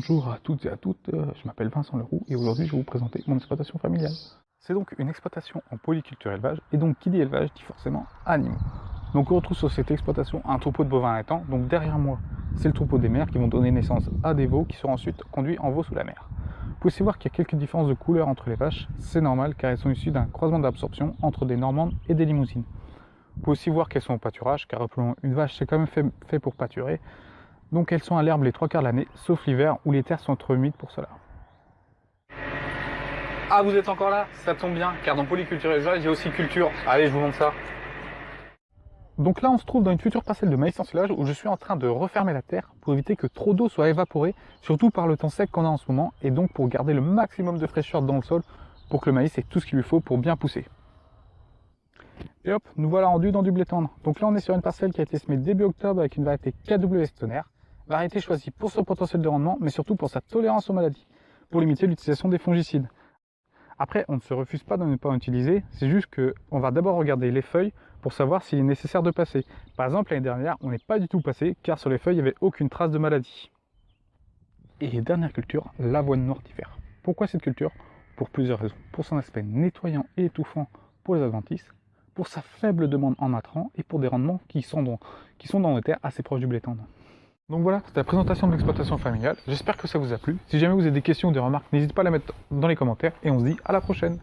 Bonjour à toutes et à toutes, je m'appelle Vincent Leroux et aujourd'hui je vais vous présenter mon exploitation familiale. C'est donc une exploitation en polyculture élevage et donc qui dit élevage dit forcément animaux. Donc on retrouve sur cette exploitation un troupeau de bovins allaitants, donc derrière moi c'est le troupeau des mères qui vont donner naissance à des veaux qui seront ensuite conduits en veau sous la mer. Vous pouvez aussi voir qu'il y a quelques différences de couleur entre les vaches, c'est normal car elles sont issues d'un croisement d'absorption entre des normandes et des limousines. Vous pouvez aussi voir qu'elles sont au pâturage car rappelons une vache c'est quand même fait pour pâturer. Donc elles sont à l'herbe les 3 quarts de l'année, sauf l'hiver où les terres sont trop humides pour cela. Ah, vous êtes encore là? Ça tombe bien, car dans polyculture élevage, il y a aussi culture. Allez, je vous montre ça. Donc là, on se trouve dans une future parcelle de maïs en silage où je suis en train de refermer la terre pour éviter que trop d'eau soit évaporée, surtout par le temps sec qu'on a en ce moment, et donc pour garder le maximum de fraîcheur dans le sol pour que le maïs ait tout ce qu'il lui faut pour bien pousser. Et hop, nous voilà rendus dans du blé tendre. Donc là, on est sur une parcelle qui a été semée début octobre avec une variété KWS tonnerre. Variété choisie pour son potentiel de rendement, mais surtout pour sa tolérance aux maladies, pour limiter l'utilisation des fongicides. Après, on ne se refuse pas de ne pas en utiliser, c'est juste qu'on va d'abord regarder les feuilles pour savoir s'il est nécessaire de passer. Par exemple, l'année dernière, on n'est pas du tout passé, car sur les feuilles, il n'y avait aucune trace de maladie. Et dernière culture, l'avoine mortifère. Pourquoi cette culture? Pour plusieurs raisons. Pour son aspect nettoyant et étouffant pour les adventices, pour sa faible demande en intrants et pour des rendements qui sont dans les terres assez proches du blé tendre. Donc voilà, c'était la présentation de l'exploitation familiale. J'espère que ça vous a plu. Si jamais vous avez des questions ou des remarques, n'hésitez pas à les mettre dans les commentaires et on se dit à la prochaine.